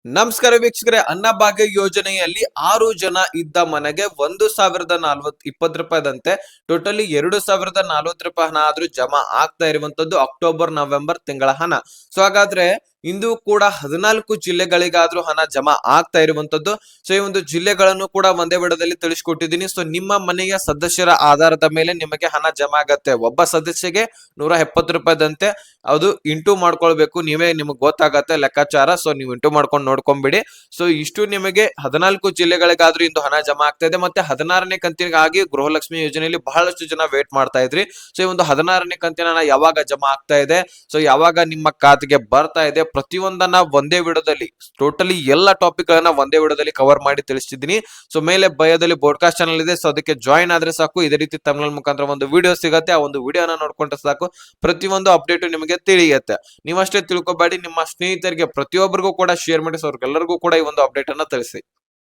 ನಮಸ್ಕಾರ ವೀಕ್ಷಕರೇ, ಅನ್ನಭಾಗ್ಯ ಯೋಜನೆಯಲ್ಲಿ 6 ಜನ ಇದ್ದ ಮನೆಗೆ 1,020 ರೂಪಾಯಿದಂತೆ ಟೋಟಲಿ 2,040 ರೂಪಾಯಿ ಹಣ ಆದ್ರೂ ಜಮಾ ಆಗ್ತಾ ಇರುವಂತದ್ದು ಅಕ್ಟೋಬರ್ ನವೆಂಬರ್ ತಿಂಗಳ ಹಣ. ಸೊ ಹಾಗಾದ್ರೆ ಇಂದು ಕೂಡ 14 ಜಿಲ್ಲೆಗಳಿಗಾದ್ರೂ ಹಣ ಜಮಾ ಆಗ್ತಾ ಇರುವಂತದ್ದು. ಸೊ ಈ ಒಂದು ಜಿಲ್ಲೆಗಳನ್ನು ಕೂಡ ಒಂದೇ ವಿಡಿಯೋದಲ್ಲಿ ತಿಳಿಸ್ಕೊಟ್ಟಿದ್ದೀನಿ. ಸೊ ನಿಮ್ಮ ಮನೆಯ ಸದಸ್ಯರ ಆಧಾರದ ಮೇಲೆ ನಿಮಗೆ ಹಣ ಜಮಾ ಆಗತ್ತೆ. ಒಬ್ಬ ಸದಸ್ಯಗೆ 170 ರೂಪಾಯಿದಂತೆ ಅದು ಇಂಟು ಮಾಡ್ಕೊಳ್ಬೇಕು. ನಿಮಗೆ ಗೊತ್ತಾಗತ್ತೆ ಲೆಕ್ಕಾಚಾರ. ಸೊ ನೀವು ಇಂಟು ಮಾಡ್ಕೊಂಡು ನೋಡ್ಕೊಂಡ್ಬಿಡಿ. ಸೊ ಇಷ್ಟು ನಿಮಗೆ 14 ಜಿಲ್ಲೆಗಳಿಗಾದ್ರೂ ಇಂದು ಹಣ ಜಮಾ ಆಗ್ತಾ ಇದೆ. ಮತ್ತೆ 16ನೇ ಕಂತಿಗಾಗಿ ಗೃಹಲಕ್ಷ್ಮಿ ಯೋಜನೆಯಲ್ಲಿ ಬಹಳಷ್ಟು ಜನ ವೇಟ್ ಮಾಡ್ತಾ ಇದ್ರಿ. ಸೊ ಈ ಒಂದು 16ನೇ ಕಂತಿನ ಹಣ ಯಾವಾಗ ಜಮಾ ಆಗ್ತಾ ಇದೆ, ಸೊ ಯಾವಾಗ ನಿಮ್ಮ ಖಾತೆಗೆ ಬರ್ತಾ ಇದೆ, ಪ್ರತಿಯೊಂದನ್ನ ಒಂದೇ ವಿಡಿಯೋದಲ್ಲಿ ಟೋಟಲಿ ಎಲ್ಲ ಟಾಪಿಕ್ ಗಳನ್ನ ಒಂದೇ ವಿಡಿಯೋದಲ್ಲಿ ಕವರ್ ಮಾಡಿ ತಿಳಿಸ್ತಿದ್ದೀನಿ. ಸೊ ಮೇಲೆ ಬಯೋದಲ್ಲಿ ಬೋಡ್ಕಾಸ್ಟ್ ಚಾನಲ್ ಇದೆ. ಸೊ ಅದಕ್ಕೆ ಜಾಯಿನ್ ಆದ್ರೆ ಸಾಕು, ಇದೇ ರೀತಿ ತಮಿಳ್ ಮುಖಾಂತರ ಒಂದು ವಿಡಿಯೋ ಸಿಗುತ್ತೆ. ಆ ಒಂದು ವಿಡಿಯೋನ ನೋಡ್ಕೊಂಡ್ರೆ ಸಾಕು, ಪ್ರತಿಯೊಂದು ಅಪ್ಡೇಟ್ ನಿಮಗೆ ತಿಳಿಯುತ್ತೆ. ನೀವಷ್ಟೇ ತಿಳ್ಕೊಬೇಡಿ, ನಿಮ್ಮ ಸ್ನೇಹಿತರಿಗೆ ಪ್ರತಿಯೊಬ್ಬರಿಗೂ ಕೂಡ ಶೇರ್ ಮಾಡಿ. ಸೊ ಅವ್ರಿಗೆಲ್ಲರಿಗೂ ಕೂಡ ಈ ಒಂದು ಅಪ್ಡೇಟ್ ಅನ್ನ ತಿಳಿಸಿ.